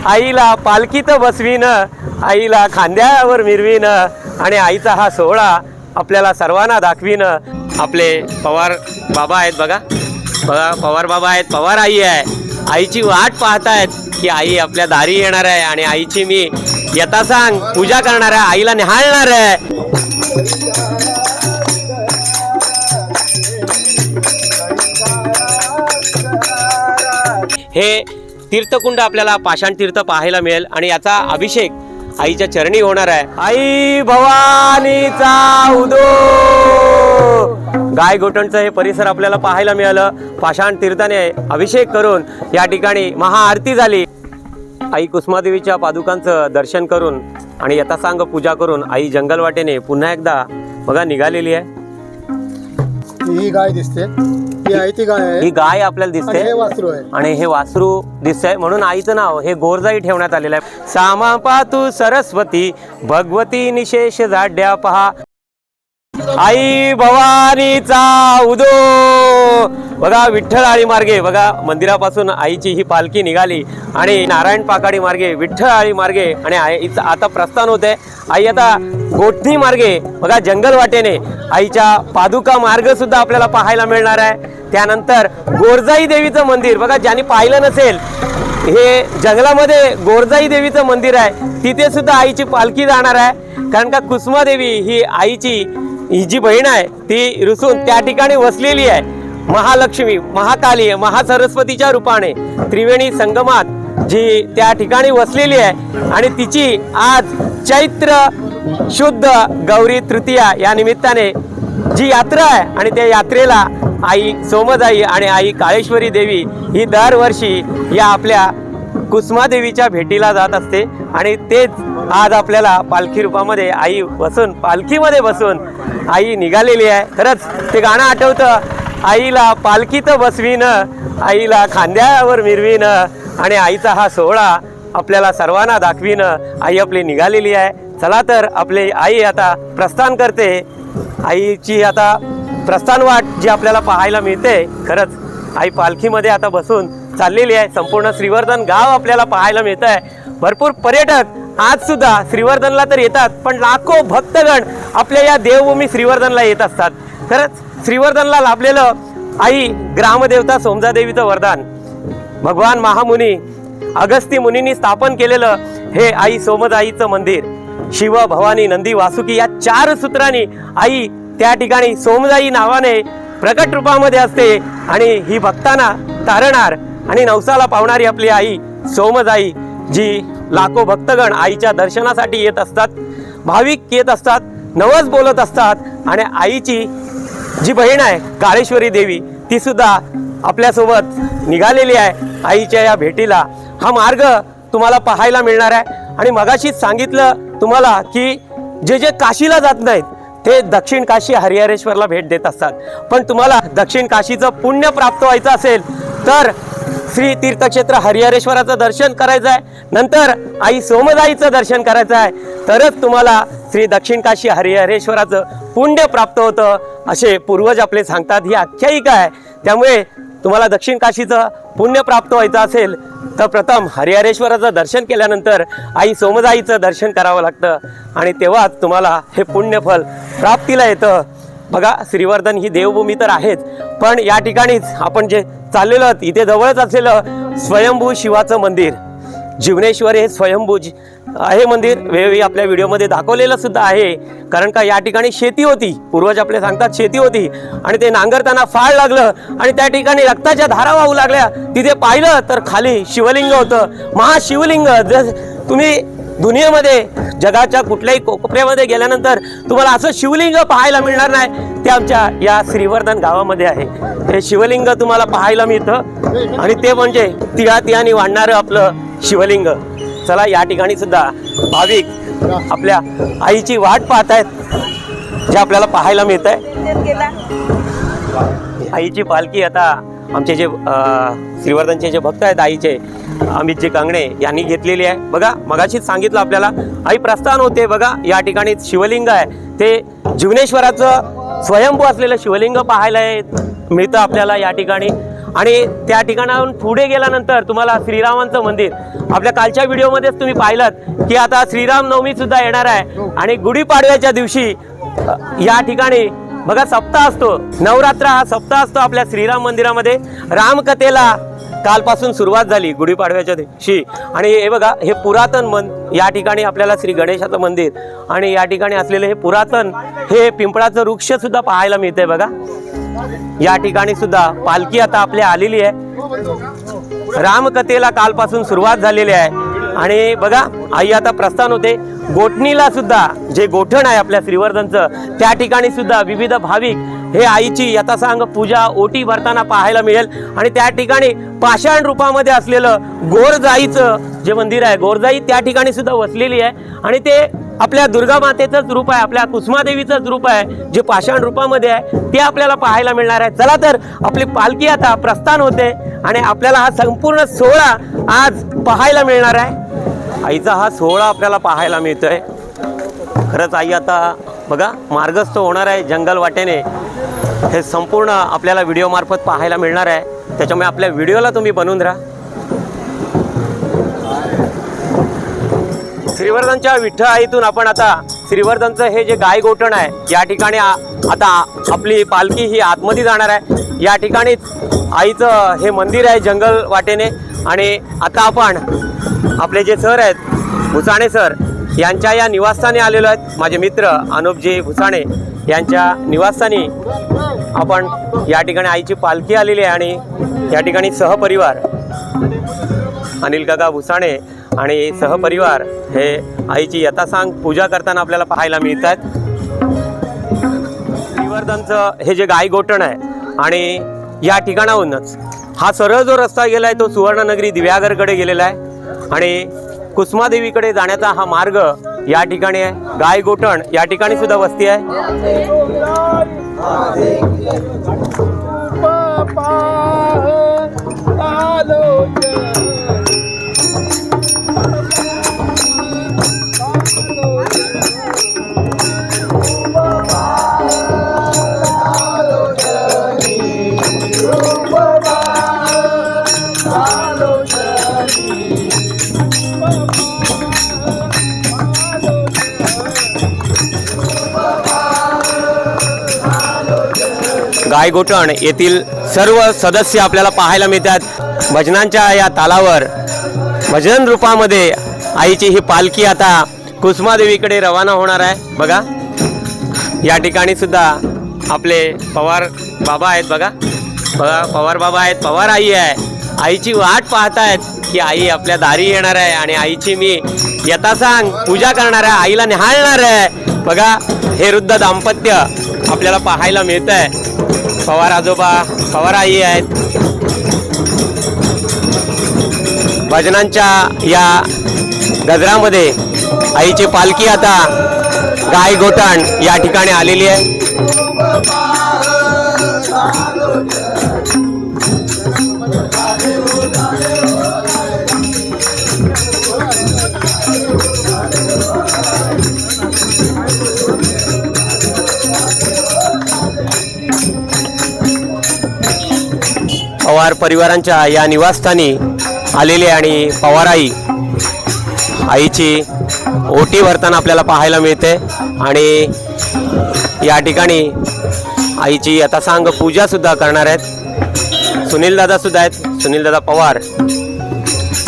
आईला पालखीत बसवीन, आईला खांद्यावर मिरवीन आणि आईचा हा सोहळा आपल्याला सर्वांना दाखवीन। आपले पवार बाबा आहेत बघा, पवार बाबा आहेत, पवार आई आहे, आईची वाट पाहतायत की आई आपल्या दारी येणार आहे आणि आईची मी यथासांग पूजा करणार आहे, आईला निहाळणार आहे। हे तीर्थकुंड आपल्याला पाषाण तीर्थ पाहायला मिळेल आणि याचा अभिषेक आईच्या चरणी होणार आहे। आई भवानीचा उदो, गाय गोठणचं हे परिसर आपल्याला पाहायला मिळालं। पाषाण तीर्थाने अभिषेक करून या ठिकाणी महाआरती झाली। आई कुसुमादेवीच्या पादुकांचं दर्शन करून आणि यथासांग पूजा करून आई जंगल वाटेने पुन्हा एकदा बघा निघालेली आहे। ही गाय दिसते, ही आई ती गाय आहे, ही गाय आपल्याला दिसते हे वासरू आहे आणि हे वासरू दिसतंय, म्हणून आईचं नाव हे गोरजाई ठेवण्यात आलेलं आहे। सामा पातू सरस्वती भगवती निशेष जाड्या पहा, आई भवानीचा उदो। बघा विठ्ठल आळी मार्गे बघा मंदिरापासून आईची ही पालखी निघाली आणि नारायण पाकाडी मार्गे विठ्ठल आळी मार्गे आणि आईचं आता प्रस्थान होते। आई आता गोठणी मार्गे बघा जंगल वाटेने आईच्या पादुका मार्ग सुद्धा आपल्याला पाहायला मिळणार आहे। त्यानंतर गोरजाई देवीचं मंदिर बघा, ज्यांनी पाहिलं नसेल हे जंगलामध्ये गोरजाई देवीचं मंदिर आहे, तिथे सुद्धा आईची पालखी जाणार आहे। कारण का कुसुमादेवी ही आईची ही जी बहीण आहे ती रुसून त्या ठिकाणी वसलेली आहे। महालक्ष्मी, महाकाली, महासरस्वतीच्या रूपाने त्रिवेणी संगमात जी त्या ठिकाणी वसलेली आहे आणि तिची आज चैत्र शुद्ध गौरी तृतीया या निमित्ताने जी यात्रा आहे आणि त्या यात्रेला आई सोमजाई आणि आई काळेश्वरी देवी ही दरवर्षी या आपल्या कुसुमादेवीच्या भेटीला जात असते आणि तेच आज आपल्याला पालखी रूपामध्ये आई बसून पालखीमध्ये बसून आई निघालेली आहे। खरंच ते गाणं आठवतं, आईला पालखीत बसवीन, आईला खांद्यावर मिरवीन आणि आईचा हा सोहळा आपल्याला सर्वांना दाखवीन। आई आपली निघालेली आहे। चला तर आपली आई आता प्रस्थान करते। आईची आता प्रस्थान वाट जी आपल्याला पाहायला मिळते, खरंच आई पालखीमध्ये आता बसून चाललेली आहे। संपूर्ण श्रीवर्धन गाव आपल्याला पाहायला मिळत आहे। भरपूर पर्यटक आज सुद्धा श्रीवर्धनला तर येतात, पण लाखो भक्तगण आपल्या या देवभूमी श्रीवर्धनला येत असतात। खरंच श्रीवर्धनला लाभलेलं आई ग्रामदेवता सोमजादेवीचं वरदान, भगवान महामुनी अगस्ती मुनींनी स्थापन केलेलं हे आई सोमजाईचं मंदिर, शिव भवानी नंदी वासुकी या 4 सूत्रांनी आई त्या ठिकाणी सोमजाई नावाने प्रकट रूपामध्ये असते आणि ही भक्तांना तारणार आणि नवसाला पावणारी आपली आई सोमजाई, जी लाखो भक्तगण आईच्या दर्शनासाठी येत असतात, भाविक येत असतात, नवस बोलत असतात आणि आईची जी बहीण आहे काळेश्वरी देवी ती सुद्धा आपल्यासोबत निघालेली आहे आईच्या या भेटीला। हा मार्ग तुम्हाला पाहायला मिळणार आहे आणि मगाशीच सांगितलं तुम्हाला की जे जे काशीला जात नाहीत ते दक्षिण काशी हरिहरेश्वरला भेट देत असतात, पण तुम्हाला दक्षिण काशीचं पुण्य प्राप्त व्हायचं असेल तर श्री तीर्थक्षेत्र हरिहरेश्वराचं दर्शन करायचं आहे, नंतर आई सोमजाईचं दर्शन करायचं आहे, तरच तुम्हाला श्री दक्षिण काशी हरिहरेश्वराचं पुण्य प्राप्त होतं असे पूर्वज आपले सांगतात। ही आख्यायिका आहे। त्यामुळे तुम्हाला दक्षिण काशीचं पुण्य प्राप्त व्हायचं असेल तर प्रथम हरिहरेश्वराचं दर्शन केल्यानंतर आई सोमजाईचं दर्शन करावं लागतं आणि तेव्हाच तुम्हाला हे पुण्यफल प्राप्तीला येतं। बघा श्रीवर्धन ही देवभूमी तर आहेच, पण या ठिकाणीच आपण जे चाललेलो आहोत इथे जवळच असलेलं स्वयंभू शिवाचं मंदिर जीवनेश्वर हे स्वयंभू हे मंदिर वेळोवेळी आपल्या व्हिडिओमध्ये दाखवलेलं सुद्धा आहे। कारण का या ठिकाणी शेती होती, पूर्वज आपले सांगतात शेती होती आणि ते नांगरताना फाळ लागलं आणि त्या ठिकाणी रक्ताच्या धारा वाहू लागल्या। तिथे पाहिलं तर खाली शिवलिंग होतं, महाशिवलिंग। जर तुम्ही दुनियेमध्ये जगाच्या कुठल्याही कोपऱ्यामध्ये गेल्यानंतर तुम्हाला असं शिवलिंग पाहायला मिळणार नाही, ते आमच्या या श्रीवर्धन गावामध्ये आहे। हे शिवलिंग तुम्हाला पाहायला मिळतं आणि ते म्हणजे तिळातिळाने वाढणारं आपलं शिवलिंग। चला या ठिकाणी सुद्धा भाविक आपल्या आईची वाट पाहत आहेत, जे आपल्याला पाहायला मिळत आहे। आईची पालखी आता आमचे जे श्रीवर्धनचे जे भक्त आहेत आईचे अमितजी कांगणे यांनी घेतलेली आहे। बघा मगाशीच सांगितलं आपल्याला आई प्रस्थान होते। बघा या ठिकाणी शिवलिंग आहे, ते जीवनेश्वराचं स्वयंभू असलेलं शिवलिंग पाहायला मिळतं आपल्याला या ठिकाणी आणि त्या ठिकाणाहून पुढे गेल्यानंतर तुम्हाला श्रीरामांचं मंदिर, आपल्या कालच्या व्हिडिओमध्येच तुम्ही पाहिलं की आता श्रीराम नवमी सुद्धा येणार आहे आणि गुढीपाडव्याच्या दिवशी या ठिकाणी बघा सप्ताह असतो, नवरात्र हा सप्ताह असतो आपल्या श्रीराम मंदिरामध्ये. रामकथेला कालपासून सुरुवात झाली गुढीपाडव्याच्या दिवशी. आणि हे बघा हे पुरातन या ठिकाणी आपल्याला श्री गणेशाचं मंदिर आणि या ठिकाणी असलेले हे पुरातन हे पिंपळाचं वृक्ष सुद्धा पाहायला मिळतंय बघा. या ठिकाणी सुद्धा पालखी आता आपल्या आलेली आहे. रामकथेला कालपासून सुरुवात झालेली आहे आणि बघा आई आता प्रस्थान होते. गोठणीला सुद्धा जे गोठण आहे आपल्या श्रीवर्धनचं, त्या ठिकाणी सुद्धा विविध भाविक हे आईची यथासांग पूजा ओटी भरताना पाहायला मिळेल. आणि त्या ठिकाणी पाषाण रूपामध्ये असलेलं गोरजाईचं जे मंदिर आहे, गोरजाई त्या ठिकाणी सुद्धा वसलेली आहे आणि ते आपल्या दुर्गा मातेचंच रूप आहे, आपल्या कुसुमादेवीचंच रूप आहे, जे पाषाण रूपामध्ये आहे ते आपल्याला पाहायला मिळणार आहे. चला तर आपली पालखी आता प्रस्थान होते आणि आपल्याला हा संपूर्ण सोहळा आज पाहायला मिळणार आहे. आईचा हा सोहळा आपल्याला पाहायला मिळतोय. खरंच आई आता बघा मार्गस्थ होणार आहे जंगल वाटेने. हे संपूर्ण आपल्याला व्हिडिओ मार्फत पाहायला मिळणार आहे, त्याच्यामुळे आपल्या व्हिडिओला तुम्ही बनवून राहा. श्रीवर्धनच्या विठ्ठल आईतून आपण आता श्रीवर्धनचं हे जे गाय गोठण आहे या ठिकाणी आता आपली पालखी ही आतमध्ये जाणार आहे. या ठिकाणीच आईचं हे मंदिर आहे जंगल वाटेने. आणि आता आपण आपले जे सर आहेत भुसाणे सर यांच्या या निवासस्थानी आलेलो आहेत. माझे मित्र अनुपजी भुसाणे यांच्या निवासस्थानी आपण या ठिकाणी आईची पालखी आलेली आहे आणि या ठिकाणी सहपरिवार अनिल काका भुसाणे आणि सहपरिवार हे आईची यथासांग पूजा करताना आपल्याला पाहायला मिळतात. श्रीवर्धनचं हे जे गाय गोठण आहे आणि या ठिकाणाहूनच हा सरळ जो रस्ता गेला आहे तो सुवर्णनगरी दिव्यागरकडे गेलेला आहे आणि कुसुमादेवीकडे जाण्याचा हा मार्ग या ठिकाणी आहे. गाय गोठण या ठिकाणी सुद्धा वस्ती आहे. गाय गोठण येथील सर्व सदस्य आपल्याला पाहायला मिळतात. भजनांच्या या तालावर भजन रूपामध्ये आईची ही पालखी आता कुसुमादेवीकडे रवाना होणार आहे. बघा या ठिकाणी सुद्धा आपले पवार बाबा आहेत. बघा पवार बाबा आहेत, पवार आई आहे. आईची वाट पाहतायत की आई आपल्या दारी येणार आहे आणि आईची मी यथासांग पूजा करणार आहे, आईला निहाळणार आहे. बघा हे वृद्ध दाम्पत्य आपल्याला पाहायला मिळत आहे. पवार आजोबा पवार आई आहेत. भजनांच्या या गजरामध्ये आईची पालखी आता गाय गोठण या ठिकाणी आलेली आहे. पवार परिवारांच्या या निवासस्थानी आलेले आणि पवाराई आईची ओटी भरताना आपल्याला पाहायला मिळते आणि या ठिकाणी आईची यथासांग पूजा सुद्धा करणार आहेत. सुनील दादा सुद्धा आहेत, सुनील दादा पवार.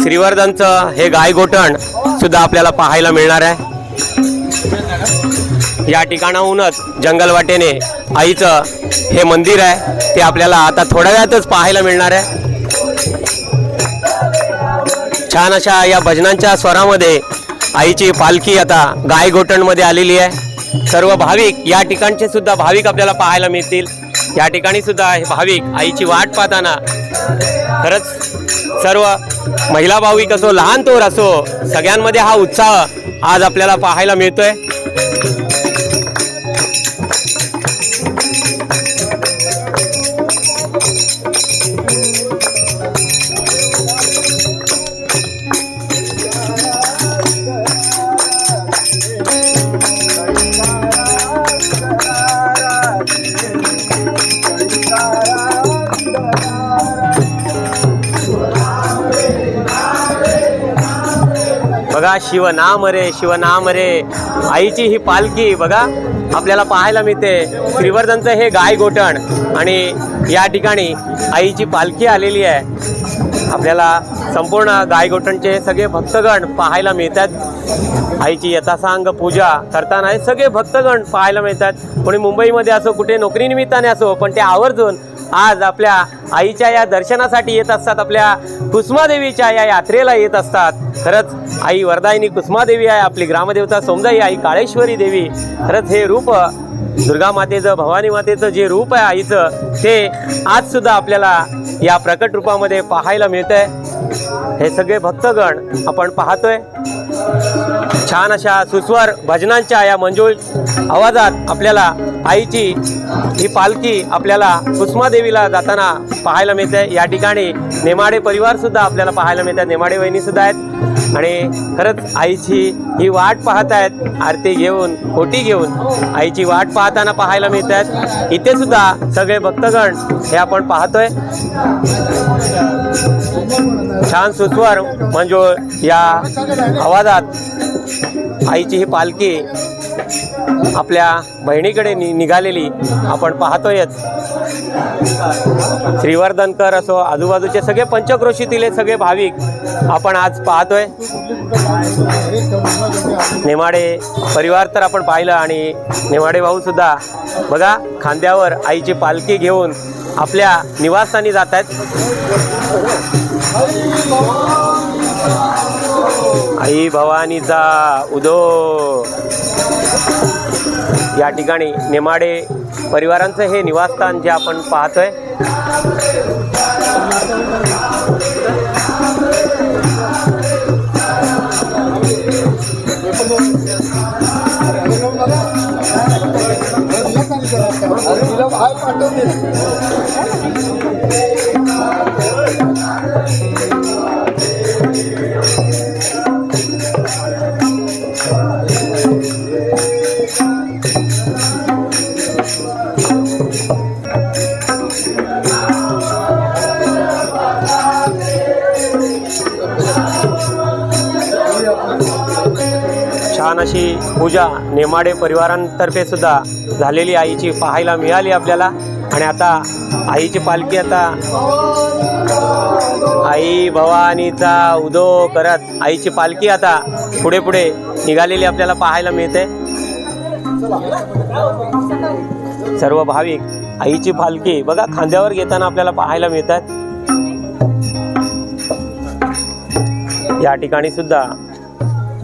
श्रीवर्धनचं हे गाय गोठण सुद्धा आपल्याला पाहायला मिळणार आहे. या ठिकाणाहूनच जंगल वाटेने आईचं हे मंदिर आहे ते आपल्याला आता थोड्या वेळातच पाहायला मिळणार आहे. छान अशा या भजनांच्या स्वरामध्ये आईची पालखी आता गाय गोठणमध्ये आलेली आहे. सर्व भाविक या ठिकाणचे सुद्धा भाविक आपल्याला पाहायला मिळतील. या ठिकाणी सुद्धा हे भाविक आईची वाट पाहताना खरंच सर्व महिला भाविक असो लहान थोर असो सगळ्यांमध्ये हा उत्साह आज आपल्याला पाहायला मिळतोय. बघा शिवनाम रे शिवनाम रे. आईची ही पालखी बघा आपल्याला पाहायला मिळते. श्रीवर्धनचं हे गाय गोठण आणि या ठिकाणी आईची पालखी आलेली आहे. आपल्याला संपूर्ण गाय गोठणचे सगळे भक्तगण पाहायला मिळतात. आईची यथासांग पूजा करताना हे सगळे भक्तगण पाहायला मिळतात. कोणी मुंबईमध्ये असो, कुठे नोकरीनिमित्ताने असो, पण ते आवर्जून आज आपल्या आईच्या या दर्शनासाठी येत असतात. आपल्या कुसुमादेवीच्या या यात्रेला येत असतात. खरंच आई वरदायिनी कुसुमादेवी आहे, आपली ग्रामदेवता सौंदर्य आई काळेश्वरी देवी. खरंच हे रूप दुर्गा मातेचं, भवानी मातेचं जे रूप आहे आईचं, ते आज सुद्धा आपल्याला या प्रकट रूपामध्ये पाहायला मिळतंय. हे सगळे भक्तगण आपण पाहतोय. छान अशा सुस्वर भजनांच्या या मंजूळ आवाजात आपल्याला आईची ही पालखी आपल्याला कुसुमादेवीला जाताना पाहायला मिळते. या ठिकाणी नेमाडे परिवार सुद्धा आपल्याला पाहायला मिळतात. नेमाडे वहिनी सुद्धा आहेत आणि खरंच आईची ही वाट पाहत आहेत. आरती घेऊन, ओटी घेऊन आईची वाट पाहताना पाहायला मिळतात. इथे सुद्धा सगळे भक्तगण हे आपण पाहतोय. छान सुस्वर मंजूळ या आवाजात आईची ही पालखी आपल्या बहिणीकडे निघालेली आपण पाहतोयच. श्रीवर्धनकर असो, आजूबाजूचे सगळे पंचक्रोशीतील हे सगळे भाविक आपण आज पाहतोय. नेमाडे परिवार तर आपण पाहिलं आणि नेमाडे भाऊ सुद्धा बघा खांद्यावर आईची पालखी घेऊन आपल्या निवासस्थानी जात आहेत. आई भवानीचा उदो. या ठिकाणी नेमाडे परिवारांचं हे निवासस्थान जे आपण पाहतोय. छान अशी पूजा नेमाडे परिवारांतर्फे सुद्धा झालेली आईची पाहायला मिळाली आपल्याला. आणि आता आईची पालखी आता आई भवानीचा उदो करत आईची पालखी आता पुढे पुढे निघालेली आपल्याला पाहायला मिळते. सर्व भाविक आईची पालखी बघा खांद्यावर घेताना आपल्याला पाहायला मिळतात. या ठिकाणी सुद्धा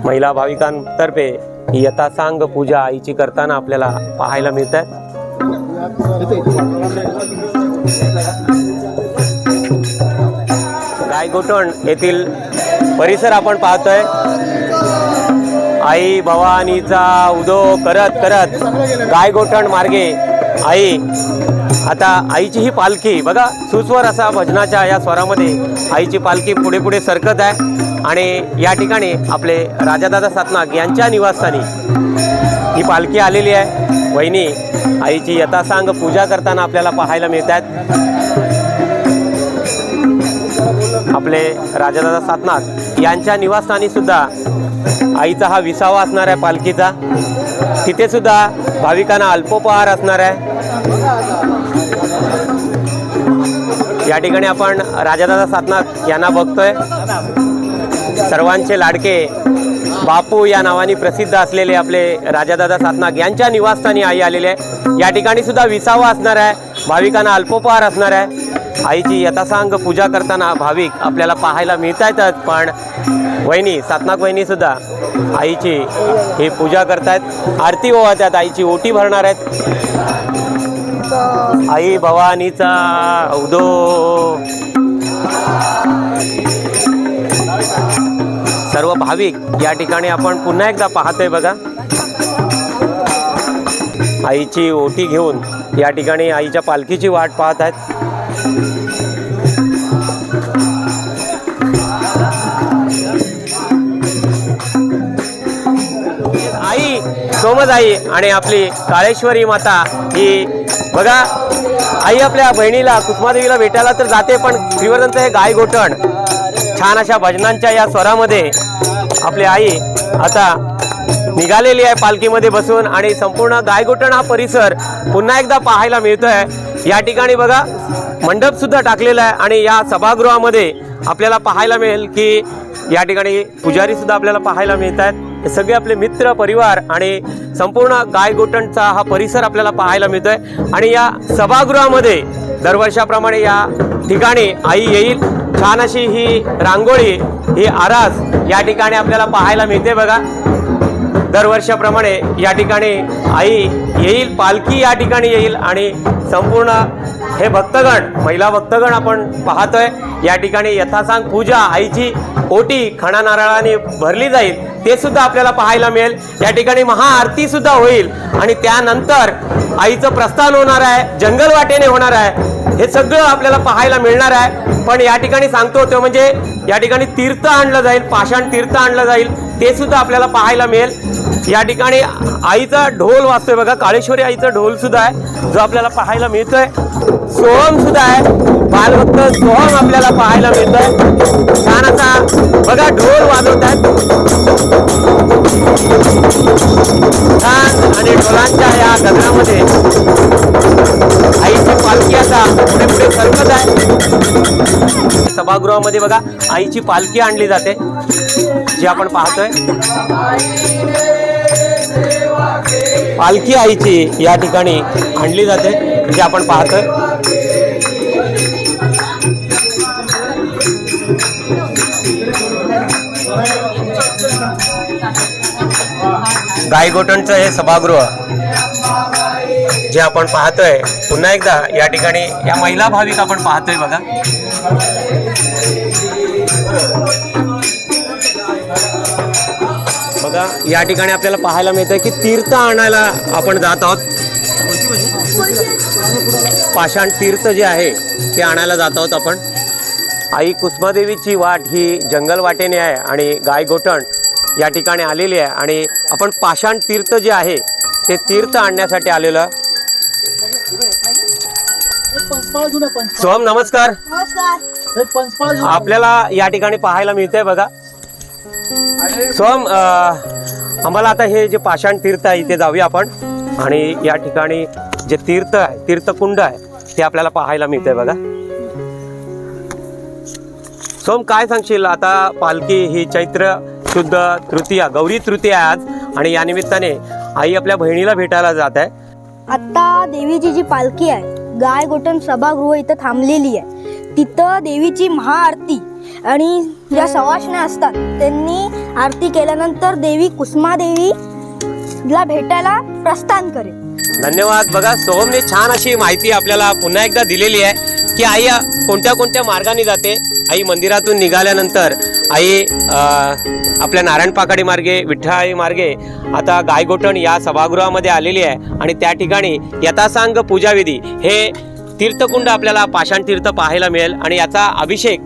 महिला भाविकांतर्फे यथासांग पूजा आईची करताना आपल्याला पाहायला मिळतात. गायगोठण येथील परिसर आपण पाहतोय. आई भवानीचा उदो करत करत गायगोठण मार्गे आई आता आईची ही पालखी बघा सुस्वर असा भजनाच्या या स्वरामध्ये आईची पालखी पुढे पुढे सरकत आहे. आणि या ठिकाणी आपले राजादादा सातनाक यांच्या निवासस्थानी ही पालखी आलेली आहे. वहिनी आईची यथासांग पूजा करताना आपल्याला पाहायला मिळतात. आपले राजादादा सातनाक यांच्या निवासस्थानी सुद्धा आईचा हा विसावा असणार आहे पालखीचा. तिथे सुद्धा भाविकांना अल्पोपहार असणार आहे. या ठिकाणी आपण राजादादा सातनाक यांना बघतोय. सर्वांचे लाडके बापू या नावाने प्रसिद्ध असलेले आपले राजादादा सातनाक यांच्या निवासस्थानी आई आलेले आहे. या ठिकाणी सुद्धा विसावा असणार आहे. भाविकांना अल्पोपहार असणार आहे. आईची यथासांग पूजा करताना भाविक आपल्याला पाहायला मिळतायतच. पण वहिनी सातनाक वहिनी सुद्धा आईची ही पूजा करतायत. आरती ओवाळतात. आईची ओटी भरणार आहेत. आई भवानीचा उदो. सर्व भाविक या ठिकाणी आपण पुन्हा एकदा पाहतोय बघा. आईची ओटी घेऊन या ठिकाणी आईच्या पालखीची वाट पाहत आहेत. आई सोमदाई आणि आपली काळेश्वरी माता ही बघा आई आपल्या बहिणीला कुसुमादेवीला भेटायला तर जाते, पण श्रीवर्धनचं हे गाय गोठण छान अशा भजनांच्या या स्वरामध्ये आपली आई आता निघालेली आहे पालखीमध्ये बसून आणि संपूर्ण गायगोटण हा परिसर पुन्हा एकदा पाहायला मिळतोय। या ठिकाणी बघा मंडप सुद्धा टाकलेला आहे आणि या सभागृहामध्ये आपल्याला पाहायला मिळेल की या ठिकाणी पुजारी सुद्धा आपल्याला पाहायला मिळत आहेत। हे सगळे आपले मित्र परिवार आणि संपूर्ण गायगोटणचा हा परिसर आपल्याला पाहायला मिळतोय आणि या सभागृहामध्ये दरवर्षाप्रमाणे या ठिकाणी आई येईल। छान अशी ही रांगोळी, ही आरास या ठिकाणी आपल्याला पाहायला मिळते बघा। दरवर्षाप्रमाणे या ठिकाणी आई येईल, पालखी या ठिकाणी येईल आणि संपूर्ण हे भक्तगण, महिला भक्तगण आपण पाहतोय। या ठिकाणी यथासांग पूजा, आईची ओटी खणा नारळाने भरली जाईल, ते सुद्धा आपल्याला पाहायला मिळेल। या ठिकाणी महाआरती सुद्धा होईल आणि त्यानंतर आईचं प्रस्थान होणार आहे, जंगल वाटेने होणार आहे। हे सगळं आपल्याला पाहायला मिळणार आहे। पण या ठिकाणी सांगतो तो म्हणजे या ठिकाणी तीर्थ आणलं जाईल, पाषाण तीर्थ आणलं जाईल, ते सुद्धा आपल्याला पाहायला मिळेल। या ठिकाणी आईचा ढोल वाजतोय बघा, काळेश्वरी आईचा ढोल सुद्धा आहे जो आपल्याला पाहायला मिळतोय। सोहम सुद्धा आहे, बालभक्त सोहम आपल्याला पाहायला मिळतोय। छान असा बघा ढोल वाजवत आहेत छान आणि ढोलांच्या या गजरामध्ये आईची पालखी आता पुढे पुढे सरकत आहे। सभागृहामध्ये बघा आईची पालखी आणली जाते जी आपण पाहतोय। पालखी आईची या ठिकाणी आणली जाते जे आपण पाहतोय। गायगोटणचं हे सभागृह जे आपण पाहतोय, पुन्हा एकदा या ठिकाणी या महिला भाविक आपण पाहतोय बघा। बघा या ठिकाणी आपल्याला पाहायला मिळतंय की तीर्थ आणायला आपण जात आहोत। पाषाण तीर्थ जे आहे ते आणायला जात आहोत आपण। आई कुसुमादेवीची वाट ही जंगल वाटेने आहे आणि गायगोटण या ठिकाणी आलेली आहे आणि आपण पाषाण तीर्थ जे आहे ते तीर्थ आणण्यासाठी आलेलं। सोहम नमस्कार। आपल्याला या ठिकाणी पाहायला मिळतंय बघा। सोहम आम्हाला आता हे जे पाषाण तीर्थ आहे इथे जाऊया आपण आणि या ठिकाणी जे तीर्थ आहे, तीर्थकुंड आहे ते आपल्याला पाहायला मिळतंय बघा। सोहम काय सांगशील, आता पालखी ही चैत्र शुद्ध तृतीया, गौरी तृतीया आज आणि या निमित्ताने आई आपल्या बहिणीला भेटायला जात आहे। आता देवीची जी पालखी आहे गायगोटण सभागृह इथं थांबलेली आहे। तिथं देवीची महाआरती आणि ज्या सवाष्ण्या असतात त्यांनी आरती केल्यानंतर देवी कुसुमादेवीला भेटायला प्रस्थान करेल। धन्यवाद। बघा सोहमने छान अशी माहिती आपल्याला पुन्हा एकदा दिलेली आहे की आई कोणत्या कोणत्या मार्गाने जाते। आई मंदिरातून निघाल्यानंतर आई आपल्या नारायण पाखाडी मार्गे, विठ्ठळाई मार्गे आता गायगोटण या सभागृहामध्ये आलेली आहे आणि त्या ठिकाणी यथासांग पूजाविधी हे तीर्थकुंड आपल्याला पाषाण तीर्थ पाहायला मिळेल आणि याचा अभिषेक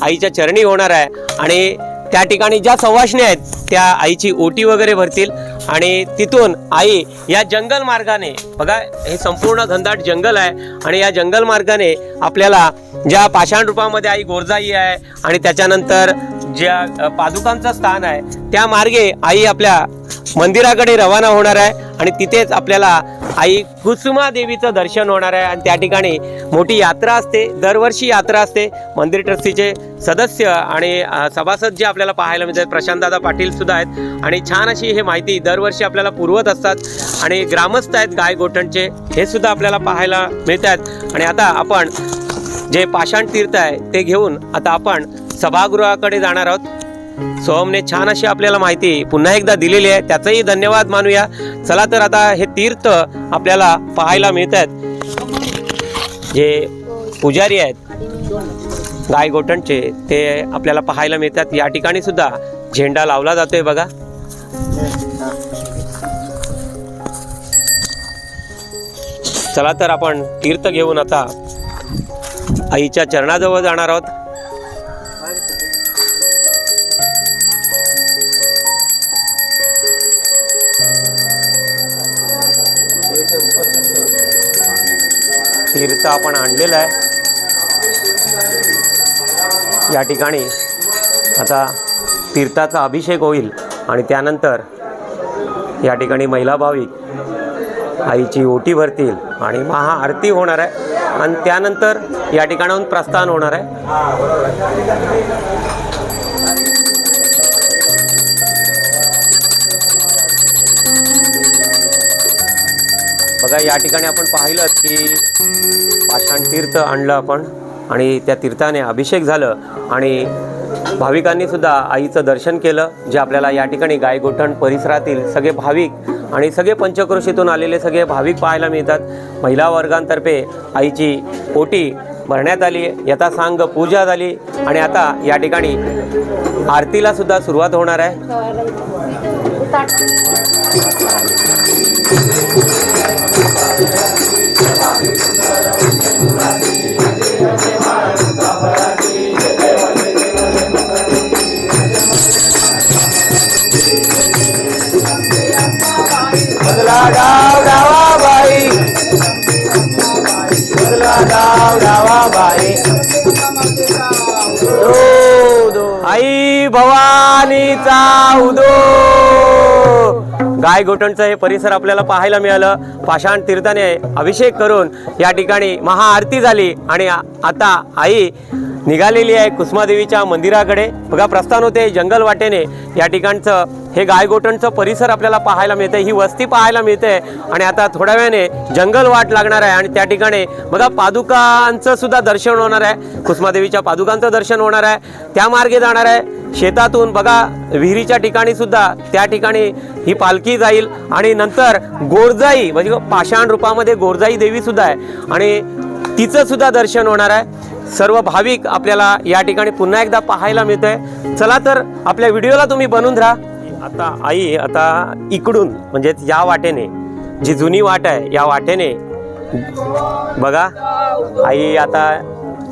आईच्या चरणी होणार आहे आणि त्या ठिकाणी ज्या सवाष्णी आहेत त्या आईची ओटी वगैरे भरतील आणि तिथून आई या जंगल मार्गाने, बघा हे संपूर्ण घनदाट जंगल आहे आणि या जंगल मार्गाने आपल्याला ज्या पाषाण रूपामध्ये आई गोरजाई आहे आणि त्याच्यानंतर ज्या पादुकांचं स्थान आहे त्या मार्गे आई आपल्या मंदिराकडे रवाना होणार आहे आणि तिथेच आपल्याला आई कुसुमादेवीचं दर्शन होणार आहे आणि त्या ठिकाणी मोठी यात्रा असते, दरवर्षी यात्रा असते। मंदिर ट्रस्टीचे सदस्य आणि सभासद जे आपल्याला पाहायला मिळतात, प्रशांतदादा पाटील सुद्धा आहेत आणि छान अशी हे माहिती दरवर्षी आपल्याला पुरवत असतात आणि ग्रामस्थ आहेत गायगोटणचे हे सुद्धा आपल्याला पाहायला मिळतात। आणि आता आपण जे पाषाण तीर्थ आहे ते घेऊन आता आपण सभागृहाकडे जाणार आहोत। सोहमने छान अशी आपल्याला माहिती पुन्हा एकदा दिलेली आहे, त्याचाही धन्यवाद मानूया। चला तर आता हे तीर्थ आपल्याला पाहायला मिळत आहेत। जे पुजारी आहेत गायगोटणचे ते आपल्याला पाहायला मिळतात। या ठिकाणी सुद्धा झेंडा लावला जातोय बघा। चला तर आपण तीर्थ घेऊन आता आईच्या चरणाजवळ जाणार आहोत। तीर्थ आपण आणलेलं आहे। या ठिकाणी आता तीर्थाचा अभिषेक होईल आणि त्यानंतर या ठिकाणी महिला भाविक आईची ओटी भरतील आणि महाआरती होणार आहे आणि त्यानंतर या ठिकाणाहून प्रस्थान होणार आहे. बघा या ठिकाणी आपण पाहिलं की पाषाण तीर्थ आणलं आपण आणि त्या तीर्थाने अभिषेक झालं आणि भाविकांनी सुद्धा आईचं दर्शन केलं. जे आपल्याला या ठिकाणी गायगोठण परिसरातील सगळे भाविक आणि सगळे पंचक्रोशीतून आलेले सगळे भाविक पाहायला मिळतात. महिला वर्गांतर्फे आईची ओटी भरण्यात आली, यथासांग पूजा झाली आणि आता या ठिकाणी आरतीला सुद्धा सुरुवात होणार आहे. बदला डाव डावा बाई, बदला डाव डावा बाई, आई भवानीचा उदो. गायगोठणचं हे परिसर आपल्याला पाहायला मिळालं. पाषाण तीर्थाने अभिषेक करून या ठिकाणी महाआरती झाली आणि आता आई निघालेली आहे कुसुमादेवीच्या मंदिराकडे. बघा प्रस्थान होते जंगल वाटेने. या ठिकाणचं हे गायगोठणचं परिसर आपल्याला पाहायला मिळते, ही वस्ती पाहायला मिळते आणि आता थोड्या वेळाने जंगल वाट लागणार आहे आणि त्या ठिकाणी बघा पादुकांचं सुद्धा दर्शन होणार आहे. कुसुमादेवीच्या पादुकांचं दर्शन होणार आहे. त्या मार्गे जाणार आहे शेतातून. बघा विहिरीच्या ठिकाणी सुद्धा त्या ठिकाणी ही पालखी जाईल आणि नंतर गोरजाई म्हणजे पाषाण रूपामध्ये गोरजाई देवी सुद्धा आहे आणि तिचं सुद्धा दर्शन होणार आहे. सर्व भाविक आपल्याला या ठिकाणी पुन्हा एकदा पाहायला मिळतंय. चला तर आपल्या व्हिडिओला तुम्ही बनून राहा. आता आई आता इकडून म्हणजे या वाटेने जी जुनी वाट आहे या वाटेने बघा आई आता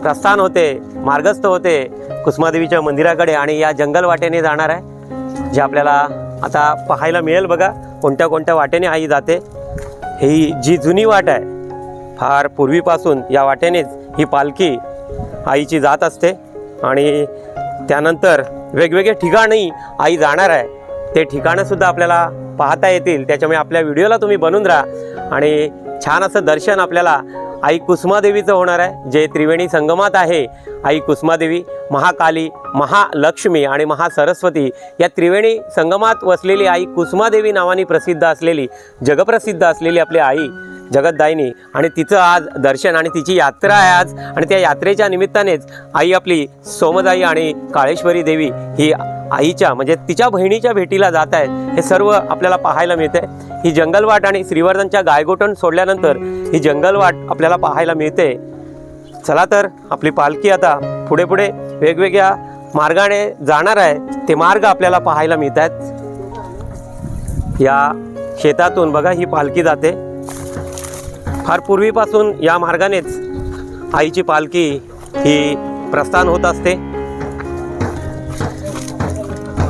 प्रस्थान होते, मार्गस्थ होते कुसुमादेवीच्या मंदिराकडे आणि या जंगल वाटेने जाणार आहे. जे आपल्याला आता पाहायला मिळेल. बघा कोणत्या कोणत्या वाटेने आई जाते. ही जी जुनी वाट आहे फार पूर्वीपासून या वाटेनेच ही पालखी आईची जात असते आणि त्यानंतर वेगवेगळे ठिकाणी आई जाणार आहे. ते ठिकाणंसुद्धा आपल्याला पाहता येतील. त्याच्यामुळे आपल्या व्हिडिओला तुम्ही बनून राहा आणि छान असं दर्शन आपल्याला आई कुसुमादेवीचं होणार आहे. जे त्रिवेणी संगमात आहे आई कुसुमादेवी, महाकाली, महालक्ष्मी आणि महासरस्वती या त्रिवेणी संगमात वसलेली आई कुसुमादेवी नावाने प्रसिद्ध असलेली, जगप्रसिद्ध असलेली आपली आई जगतदायिनी आणि तिचं आज दर्शन आणि तिची यात्रा आहे आज आणि त्या यात्रेच्या निमित्तानेच आई आपली सोमदाई आणि काळेश्वरी देवी ही आईच्या म्हणजे तिच्या बहिणीच्या भेटीला जात आहेत. हे सर्व आपल्याला पाहायला मिळते. ही जंगलवाट आणि श्रीवर्धनच्या गायगोठण सोडल्यानंतर ही जंगलवाट आपल्याला पाहायला मिळते. चला तर आपली पालखी आता पुढे पुढे वेगवेगळ्या मार्गाने जाणार आहे. ते मार्ग आपल्याला पाहायला मिळतात. या शेतातून बघा ही पालखी जाते. फार पूर्वीपासून या मार्गानेच आईची पालखी ही प्रस्थान होत असते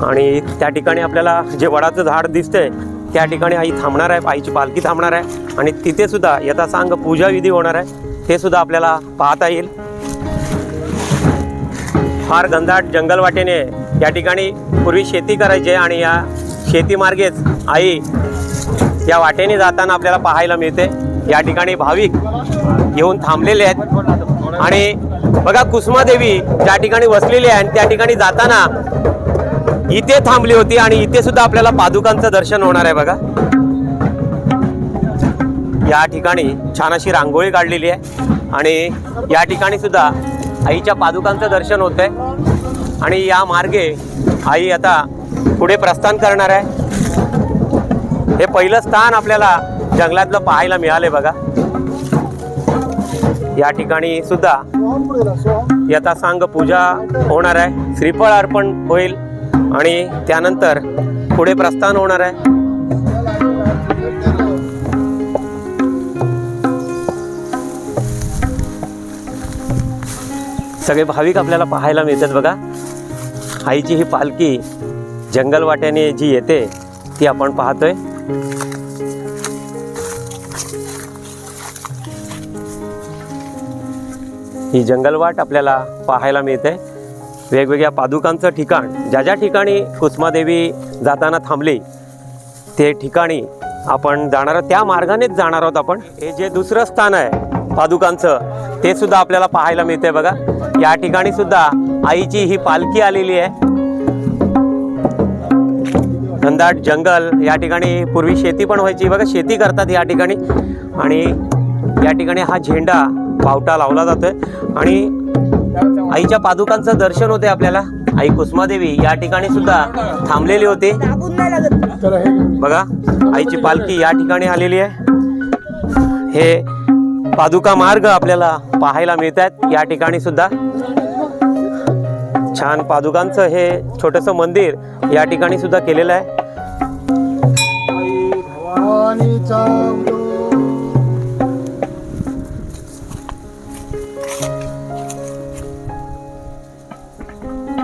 आणि त्या ठिकाणी आपल्याला जे वडाचं झाड दिसतंय त्या ठिकाणी आई थांबणार आहे. आईची पालखी थांबणार आहे आणि तिथे सुद्धा यथासांग पूजा विधी होणार आहे. ते सुद्धा आपल्याला पाहता येईल. फार घनदाट जंगल वाटेने या ठिकाणी पूर्वी शेती करायची आणि या शेतीमार्गेच आई या वाटेने जाताना आपल्याला पाहायला मिळते. या ठिकाणी भाविक येऊन थांबलेले आहेत आणि बघा कुसुमादेवी ज्या ठिकाणी वसलेली आहे त्या ठिकाणी जाताना इथे थांबली होती आणि इथे सुद्धा आपल्याला पादुकांचं दर्शन होणार आहे. बघा या ठिकाणी छान अशी रांगोळी काढलेली आहे आणि या ठिकाणी सुद्धा आईच्या पादुकांचं दर्शन होत आहे आणि या मार्गे आई आता पुढे प्रस्थान करणार आहे. हे पहिलं स्थान आपल्याला जंगलातलं पाहायला मिळाले. बघा या ठिकाणी सुद्धा यथासांग पूजा होणार आहे. श्रीफळ अर्पण होईल आणि त्यानंतर पुढे प्रस्थान होणार आहे. सगळे भाविक आपल्याला पाहायला मिळतात. बघा आईची ही पालखी जंगल वाट्याने जी येते ती आपण पाहतोय. ही जंगलवाट आपल्याला पाहायला मिळते. वेगवेगळ्या पादुकांचं ठिकाण, ज्या ज्या ठिकाणी कुसुमादेवी जाताना थांबली ते ठिकाणी आपण जाणार आहोत, त्या मार्गानेच जाणार आहोत आपण. हे जे दुसरं स्थान आहे पादुकांचं ते सुद्धा आपल्याला पाहायला मिळतंय बघा. या ठिकाणी सुद्धा आईची ही पालखी आलेली आहे. घनदाट जंगल, या ठिकाणी पूर्वी शेती पण व्हायची बघा, शेती करतात या ठिकाणी. आणि या ठिकाणी हा झेंडा पावटा लावला जातोय आणि आईच्या पादुकांचं दर्शन होते आपल्याला. आई कुसुमादेवी या ठिकाणी सुद्धा थांबलेली होती बघा. आईची पालखी या ठिकाणी आलेली आहे. हे पादुका मार्ग आपल्याला पाहायला मिळतात या ठिकाणी सुद्धा. छान पादुकांचं हे छोटंसं मंदिर या ठिकाणी सुद्धा केलेलं आहे.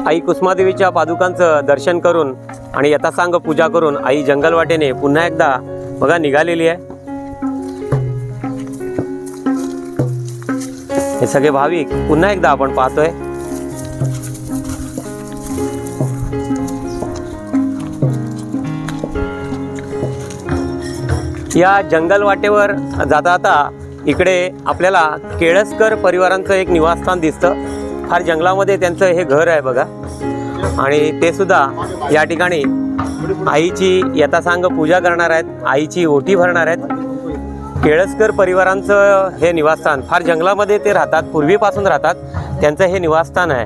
आई कुसुमादेवीच्या पादुकांचं दर्शन करून आणि यथासांग पूजा करून आई जंगलवाटेने पुन्हा एकदा बघा निघालेली आहे. हे सगळे भाविक पुन्हा एकदा आपण पाहतोय. या जंगल वाटेवर जाता जाता इकडे आपल्याला केळसकर परिवारांचं एक निवासस्थान दिसतं. फार जंगलामध्ये त्यांचं हे घर आहे बघा. आणि ते सुद्धा या ठिकाणी आईची यथासांग पूजा करणार आहेत, आईची ओटी भरणार आहेत. केळसकर परिवारांचं हे निवासस्थान, फार जंगलामध्ये ते राहतात, पूर्वीपासून राहतात, त्यांचं हे निवासस्थान आहे.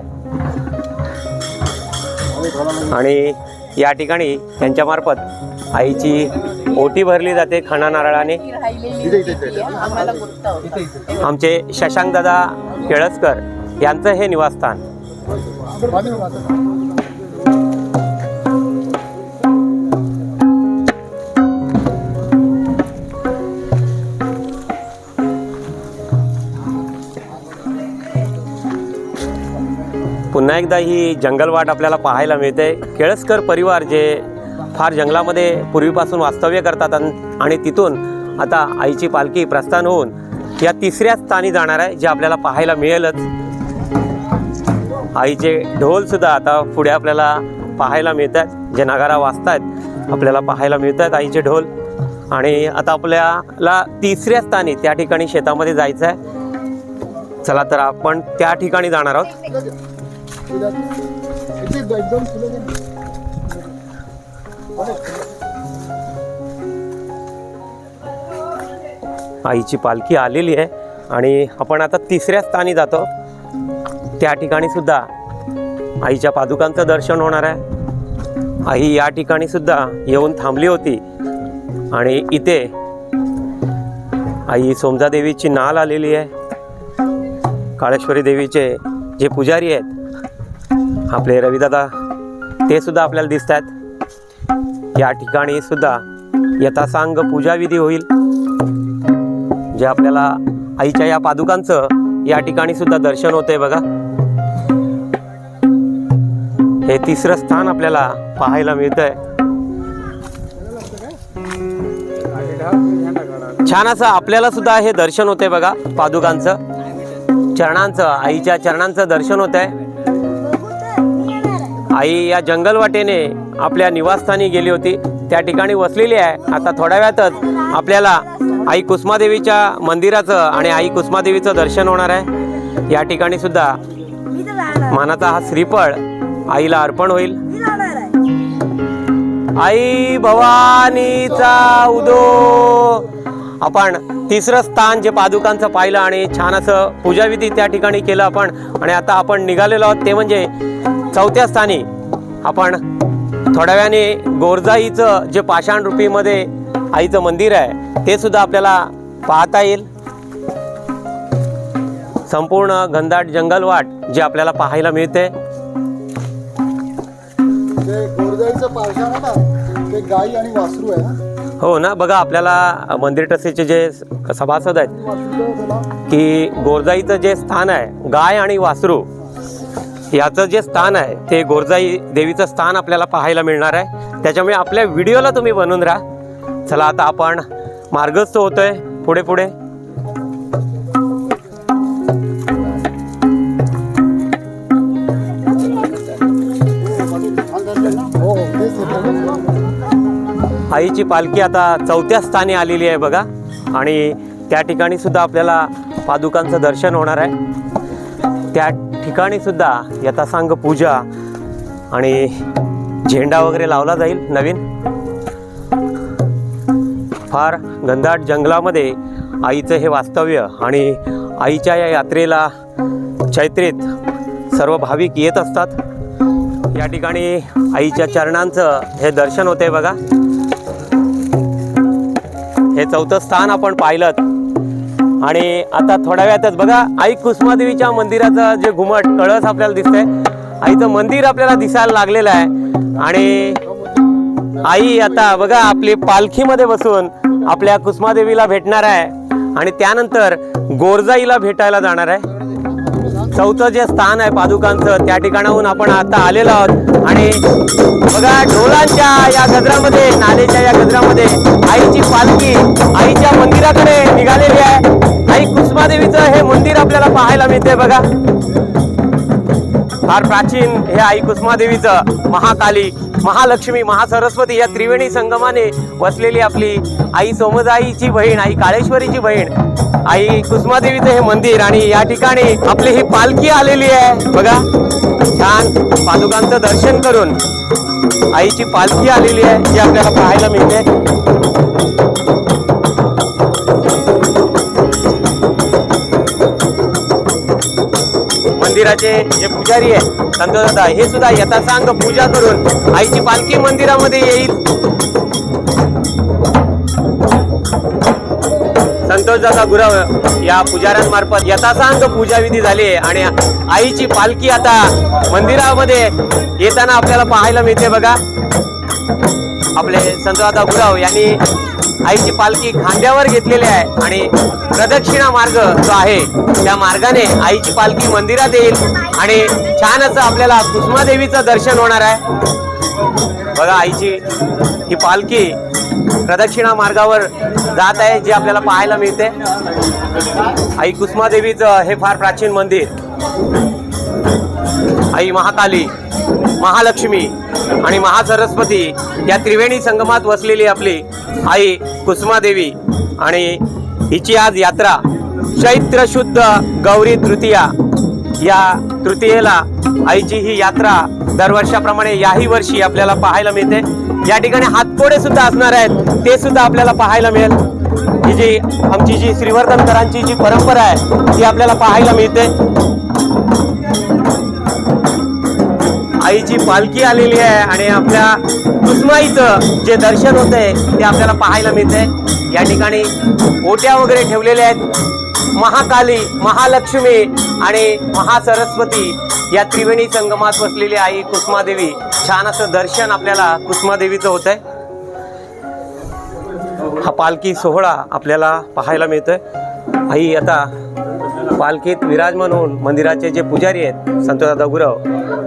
आणि या ठिकाणी त्यांच्यामार्फत आईची ओटी भरली जाते खणा नारळाने. आमचे शशांक दादा केळसकर यांचं हे निवासस्थान. पुन्हा एकदा ही जंगलवाट आपल्याला पाहायला मिळते. केळसकर परिवार जे फार जंगलामध्ये पूर्वीपासून वास्तव्य करतात आणि तिथून आता आईची पालखी प्रस्थान होऊन या तिसऱ्या स्थानी जाणार आहे, जे आपल्याला पाहायला मिळेलच. आईचे ढोल सुद्धा आता पुढे आपल्याला पाहायला मिळतात, जे नगारा वाजतायत आपल्याला पाहायला मिळतात आईचे ढोल. आणि आता आपल्याला तिसऱ्या स्थानी त्या ठिकाणी शेतामध्ये जायचं आहे. चला तर आपण त्या ठिकाणी जाणार आहोत. आईची पालखी आलेली आहे आणि आपण आता तिसऱ्या स्थानी जातो. त्या ठिकाणी सुद्धा आईच्या पादुकांचं दर्शन होणार आहे. आई या ठिकाणी सुद्धा येऊन थांबली होती आणि इथे आई सोमजादेवीची नाल आलेली आहे. काळेश्वरी देवीचे जे पुजारी आहेत आपले रविदादा ते सुद्धा आपल्याला दिसत आहेत. या ठिकाणी सुद्धा यथासांग पूजाविधी होईल, जे आपल्याला आईच्या या पादुकांचं या ठिकाणी सुद्धा दर्शन होते बघा. हे तिसरं स्थान आपल्याला पाहायला मिळतंय. छान असं आपल्याला सुद्धा हे दर्शन होते बघा पादुकांचं, चरणांचं, आईच्या चरणांचं दर्शन होत आहे. आई या जंगलवाटेने आपल्या निवासस्थानी गेली होती, त्या ठिकाणी वसलेली आहे. आता थोड्या वेळातच आपल्याला आई कुसुमादेवीच्या मंदिराचं आणि आई कुसुमादेवीचं दर्शन होणार आहे. या ठिकाणी सुद्धा मानाचा हा श्रीफळ आईला अर्पण होईल. आई भवानीचा उदो. आपण तिसरं स्थान जे पादुकांचं पाहिलं आणि छान असं पूजाविधी त्या ठिकाणी केलं आपण. आणि आता आपण निघालेलो आहोत ते म्हणजे चौथ्या स्थानी. आपण थोड्या वेळाने गोरजाईचं जे पाषाण रूपीमध्ये आईचं मंदिर आहे ते सुद्धा आपल्याला पाहता येईल. संपूर्ण घनदाट जंगलवाट जे आपल्याला पाहायला मिळते. गोरजाईचं पाषाण आहे ना, ते गाई आणि वासरू आहे ना. हो ना, बघा आपल्याला मंदिर ट्रस्टीचे जे सभासद आहेत की गोरजाईचं जे स्थान आहे गाय आणि वासरू याचं जे स्थान आहे ते गोरजाई देवीचं स्थान आपल्याला पाहायला मिळणार आहे. त्याच्यामुळे आपल्या व्हिडिओला तुम्ही बनवून राहा. चला आता आपण मार्गस्थ होतोय पुढे पुढे. आईची पालखी आता 4थ्या स्थानी आलेली आहे बघा. आणि त्या ठिकाणी सुद्धा आपल्याला पादुकांचं दर्शन होणार आहे. त्या ठिकाणी सुद्धा यथासांग पूजा आणि झेंडा वगैरे लावला जाईल नवीन. फार घनदाट जंगलामध्ये आईचं हे वास्तव्य आणि आईच्या या यात्रेला चैत्रीत सर्व भाविक येत असतात. या ठिकाणी आईच्या चरणांचं हे दर्शन होते बघा. हे 4थं स्थान आपण पाहिलं. आणि आता थोड्या वेळातच बघा आई कुसुमादेवीच्या मंदिराचं जे घुमट कळस आपल्याला दिसतंय. आईचं मंदिर आपल्याला दिसायला लागलेलं आहे. आणि आई आता बघा आपली पालखीमध्ये बसून आपल्या कुसुमादेवीला भेटणार आहे आणि त्यानंतर गोरजाईला भेटायला जाणार आहे. 4थं जे स्थान आहे पादुकांचं त्या ठिकाणाहून आपण आता आलेलो आहोत. आणि बघा ढोलांच्या या गजरामध्ये, नालेच्या या गजरामध्ये आईची पालखी आईच्या मंदिराकडे निघालेली आहे. आई कुसुमादेवीचं हे मंदिर आपल्याला पाहायला मिळते बघा. फार प्राचीन हे आई कुसुमादेवीचं महाकाली, महालक्ष्मी, महासरस्वती या त्रिवेणी संगमाने वसलेली आपली आई सोमजाईची बहीण, आई काळेश्वरीची बहीण आई कुसुमादेवीचं हे मंदिर. आणि या ठिकाणी आपली ही पालखी आलेली आहे बघा. छान पादुकांचं दर्शन करून आईची पालखी आलेली आहे जी आपल्याला पाहायला मिळते. मंदिराचे जे पुजारी आहे संतोष दादा हे सुद्धा यथासांग पूजा करून आईची पालखी मंदिरामध्ये येईल. संतोष दादा गुरव या पुजाऱ्यांमार्फत यथासांग पूजा विधी झाली आहे आणि आईची पालखी आता मंदिरामध्ये येताना आपल्याला पाहायला मिळते बघा. आपले संतोष दादा गुरव यांनी आईची पालखी खांद्यावर घेतलेली आहे आणि प्रदक्षिणा मार्ग जो आहे त्या मार्गाने आईची पालखी मंदिरात येईल आणि छान असं आपल्याला कुसुमादेवीचं दर्शन होणार आहे बघा. आईची ही पालखी प्रदक्षिणा मार्गावर जात आहे जे आपल्याला पाहायला मिळते. आई कुसुमादेवीचं हे फार प्राचीन मंदिर. आई महाकाली, महालक्ष्मी आणि महासरस्वती या त्रिवेणी संगमात वसलेली आपली आई कुसुमादेवी. आणि हिची आज यात्रा चैत्र शुद्ध गौरी तृतीया या तृतीयेला आईची ही यात्रा दरवर्षाप्रमाणे याही वर्षी आपल्याला पाहायला मिळते. या ठिकाणी हातकोडे सुद्धा असणार आहेत ते सुद्धा आपल्याला पाहायला मिळेल. ही जी आमची जी श्रीवर्धनकरांची जी परंपरा आहे ती आपल्याला पाहायला मिळते. आईची पालखी आलेली आहे आणि आपल्या कुसुमाईचं जे दर्शन होते ते आपल्याला पाहायला मिळते. या ठिकाणी ओट्या वगैरे ठेवलेल्या आहेत. महाकाली, महालक्ष्मी आणि महासरस्वती या त्रिवेणी संगमात बसलेली आई कुसुमादेवी. छान असं दर्शन आपल्याला कुसुमादेवीचं होत आहे. हा पालखी सोहळा आपल्याला पाहायला मिळतोय. आई आता पालखीत विराजमान होऊन मंदिराचे जे पुजारी आहेत संतोषदादा गुरव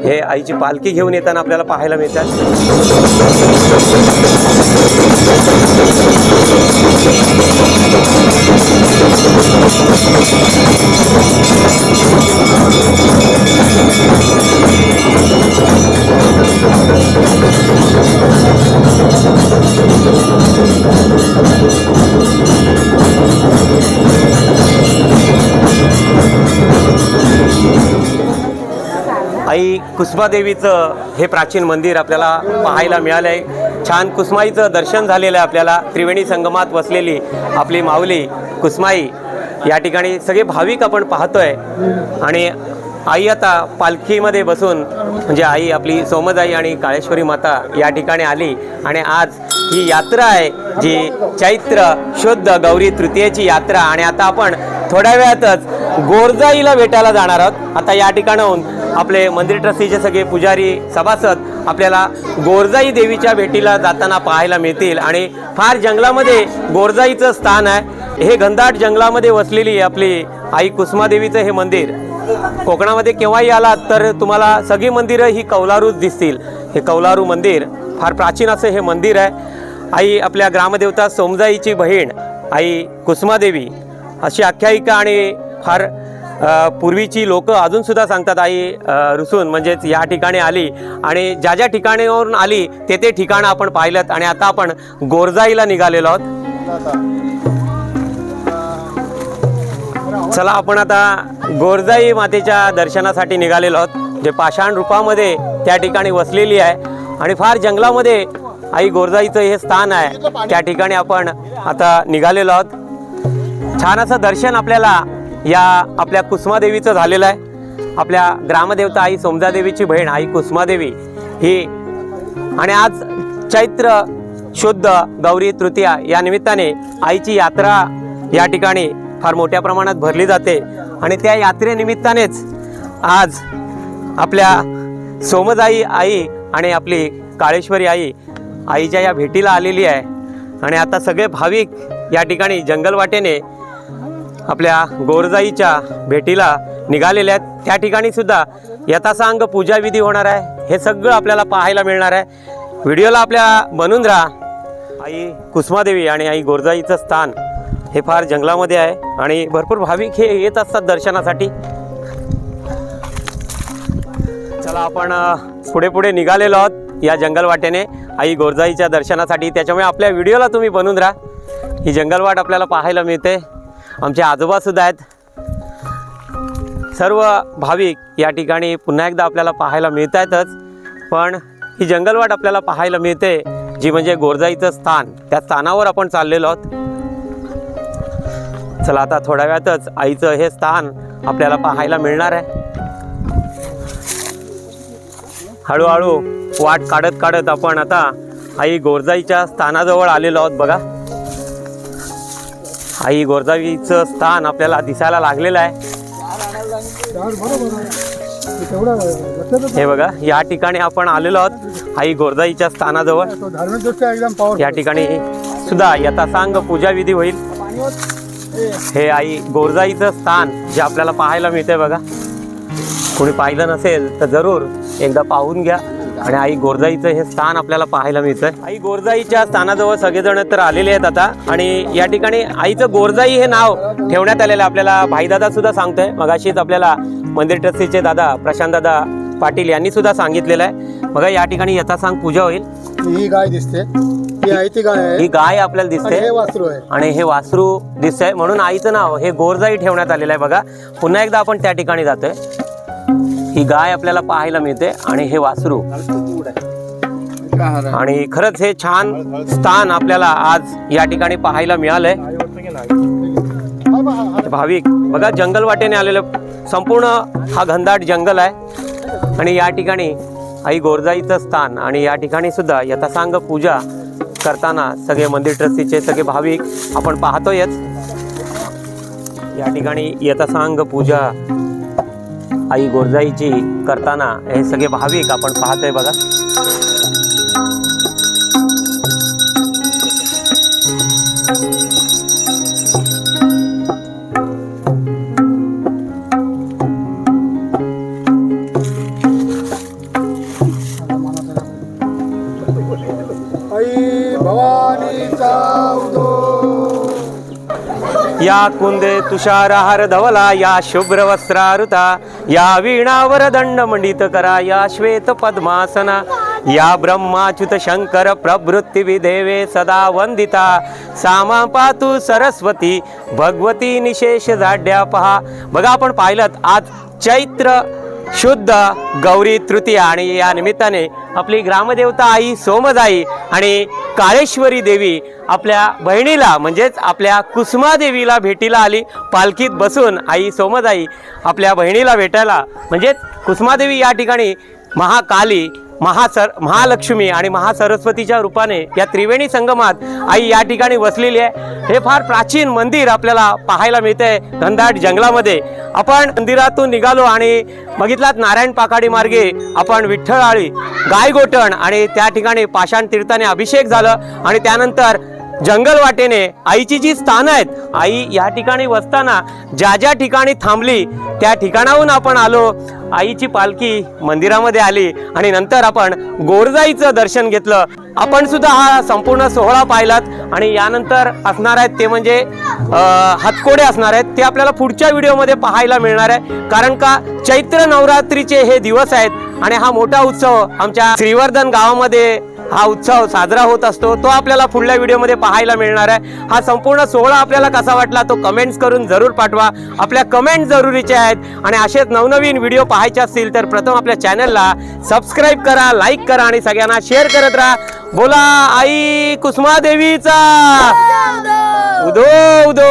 हे आईची पालखी घेऊन येताना आपल्याला पाहायला मिळतात. आई कुसुमादेवीचं हे प्राचीन मंदिर आपल्याला पाहायला मिळालं आहे. छान कुसुमाईचं दर्शन झालेलं आहे आपल्याला. त्रिवेणी संगमात वसलेली आपली माऊली कुसुमाई या ठिकाणी सगळे भाविक आपण पाहतोय. आणि आई आता पालखीमध्ये बसून म्हणजे आई आपली सोमजाई आणि काळेश्वरी माता या ठिकाणी आली आणि आज ही यात्रा आहे जी चैत्र शुद्ध गौरी तृतीयेची यात्रा. आणि आता आपण थोड्या वेळातच गोरजाईला भेटायला जाणार आहोत. आता या ठिकाणाहून आपले मंदिर ट्रस्टीचे सगळे पुजारी सभासद आपल्याला गोरजाई देवीच्या भेटीला जाताना पाहायला मिळतील. आणि फार जंगलामध्ये गोरजाईचं स्थान आहे. हे घनदाट जंगलामध्ये वसलेली आपली आई कुसुमादेवीचं हे मंदिर. कोकणामध्ये केव्हाही आलात तर तुम्हाला सगळी मंदिरं ही कौलारूच दिसतील. हे कौलारू मंदिर फार प्राचीन असं हे मंदिर आहे. आई आपल्या ग्रामदेवता सोमजाईची बहीण आई कुसुमादेवी अशी आख्यायिका आणि फार पूर्वीची लोक अजून सुद्धा सांगतात आई रुसून म्हणजेच या ठिकाणी आली आणि ज्या ज्या ठिकाणीवरून आली ते ठिकाणं आपण पाहिलं आणि आता आपण गोरजाईला निघालेलो आहोत. चला आपण आता गोरजाई मातेच्या दर्शनासाठी निघालेलो आहोत, जे पाषाण रूपामध्ये त्या ठिकाणी वसलेली आहे आणि फार जंगलामध्ये आई गोरजाईचं हे स्थान आहे. त्या ठिकाणी आपण आता निघालेलो आहोत. छान असं दर्शन आपल्याला या आपल्या कुसुमादेवीचं झालेलं आहे. आपल्या ग्रामदेवता आई सोमजादेवीची बहीण आई कुसुमादेवी ही आणि आज चैत्र शुद्ध गौरी तृतीया या निमित्ताने आईची यात्रा या ठिकाणी फार मोठ्या प्रमाणात भरली जाते आणि त्या यात्रेनिमित्तानेच आज आपल्या सोमजाई आई आणि आपली काळेश्वरी आई आईच्या या भेटीला आलेली आहे. आणि आता सगळे भाविक या ठिकाणी जंगलवाटेने आपल्या गोरजाईच्या भेटीला निघालेले आहेत. त्या ठिकाणी सुद्धा यथासांग पूजाविधी होणार आहे. हे सगळं आपल्याला पाहायला मिळणार आहे. व्हिडिओला आपल्या बनून राहा. आई कुसुमादेवी आणि आई गोरजाईचं स्थान हे फार जंगलामध्ये आहे आणि भरपूर भाविक हे येत असतात दर्शनासाठी. चला आपण पुढे पुढे निघालेलो आहोत या जंगलवाटेने आई गोरजाईच्या दर्शनासाठी. त्याच्यामुळे आपल्या व्हिडिओला तुम्ही बनून राहा. ही जंगलवाट आपल्याला पाहायला मिळते. आमचे आजोबासुद्धा आहेत. सर्व भाविक या ठिकाणी पुन्हा एकदा आपल्याला पाहायला मिळत आहेतच, पण ही जंगलवाट आपल्याला पाहायला मिळते जी म्हणजे गोरजाईचं स्थान. त्या स्थानावर आपण चाललेलो आहोत. चला आता थोड्या वेळातच आईचं हे स्थान आपल्याला पाहायला मिळणार आहे. हळूहळू वाट काढत काढत आपण आता आई गोरजाईच्या स्थानाजवळ आलेलो आहोत. बघा, आई गोरजाईचं स्थान आपल्याला दिसायला लागलेलं आहे. हे बघा, या ठिकाणी आपण आलेलो आहोत आई गोरजाईच्या स्थानाजवळ. या ठिकाणी सुद्धा यथासांग पूजाविधी होईल. हे आई गोरजाईचं स्थान जे आपल्याला पाहायला मिळते. बघा, कोणी पाहिलं नसेल तर जरूर एकदा पाहून घ्या. आणि आई गोरजाईचं हे स्थान आपल्याला पाहायला मिळतंय. आई गोरजाईच्या स्थानाजवळ सगळेजण तर आलेले आहेत आता. आणि या ठिकाणी आईचं गोरजाई हे नाव ठेवण्यात आलेलं आहे. आपल्याला भाईदादा सुद्धा सांगतोय. मगाशीच आपल्याला मंदिर ट्रस्टीचे दादा प्रशांत दादा पाटील यांनी सुद्धा सांगितलेलं आहे. बघा, या ठिकाणी यथासांग पूजा होईल. ही गाय दिसते, ही आहे ती गाय आहे. ही गाय आपल्याला दिसते हे वासरू आहे आणि हे वासरू दिसतंय, म्हणून आईचं नाव हे गोरजाई ठेवण्यात आलेलं आहे. बघा, पुन्हा एकदा आपण त्या ठिकाणी जातोय. ही गाय आपल्याला पाहायला मिळते आणि हे वासरू. आणि खरंच हे छान स्थान आपल्याला आज या ठिकाणी पाहायला मिळालंय. भाविक बघा, जंगल वाटेने आलेलं संपूर्ण हा घनदाट जंगल आहे आणि या ठिकाणी आई गोरजाईचं स्थान. आणि या ठिकाणी सुद्धा यथासांग पूजा करताना सगळे मंदिर ट्रस्टीचे सगळे भाविक आपण पाहतोयच. या ठिकाणी यथासांग पूजा आई गोरजाईची करताना हे सगळे भाविक आपण पाहतोय. बघा, आई भवानीचा या कुंदे तुषारहार धवला, या शुभ्र वस्त्रारुता, या वीणावर दंड मंडित करा, या श्वेत पद्मासना, या ब्रह्माच्युत शंकर प्रभृती विदेवे सदा वंदिता, सामा पातु सरस्वती भगवती निशेष जाड्या पहा. बघा, आपण पाहिलं आज चैत्र शुद्ध गौरी तृतीया आणि या निमित्ताने आपली ग्रामदेवता आई सोमजाई आणि काळेश्वरी देवी आपल्या बहिणीला म्हणजेच आपल्या कुसुमादेवीला भेटीला आली. पालखीत बसून आई सोमजाई आपल्या बहिणीला भेटायला म्हणजेच कुसुमादेवी या ठिकाणी महाकाली महालक्ष्मी आणि महासरस्वतीच्या रूपाने या त्रिवेणी संगमात आई या ठिकाणी बसलेली आहे. हे फार प्राचीन मंदिर आपल्याला पाहायला मिळते घनदाट जंगलामध्ये. आपण मंदिरातून निघालो आणि बघितलात नारायण पाकाडी मार्गे आपण विठ्ठळाळी गायगोटण आणि त्या ठिकाणी पाषाण तीर्थाने अभिषेक झालं आणि त्यानंतर जंगल वाटेने आईची जी स्थानं आहेत, आई या ठिकाणी वसताना ज्या ज्या ठिकाणी थांबली त्या ठिकाणाहून आपण आलो. आईची पालखी मंदिरामध्ये आली आणि नंतर आपण गोरजाईचं दर्शन घेतलं. आपण सुद्धा हा संपूर्ण सोहळा पाहिलात आणि यानंतर असणार आहेत ते म्हणजे हातकोडे असणार आहेत. ते आपल्याला पुढच्या व्हिडिओमध्ये पाहायला मिळणार आहे. कारण का चैत्र नवरात्रीचे हे दिवस आहेत आणि हा मोठा उत्सव आमच्या श्रीवर्धन गावामध्ये हा उत्सव साजरा होत असतो. तो आपल्याला पुढल्या व्हिडिओमध्ये पाहायला मिळणार आहे. हा संपूर्ण सोहळा आपल्याला कसा वाटला तो कमेंट्स करून जरूर पाठवा. आपल्या कमेंट जरुरीचे आहेत आणि असेच नवनवीन व्हिडिओ पाहायचे असतील तर प्रथम आपल्या चॅनलला सबस्क्राईब करा, लाईक करा आणि सगळ्यांना शेअर करत राहा. बोला आई कुसुमादेवीचा उदो उदो.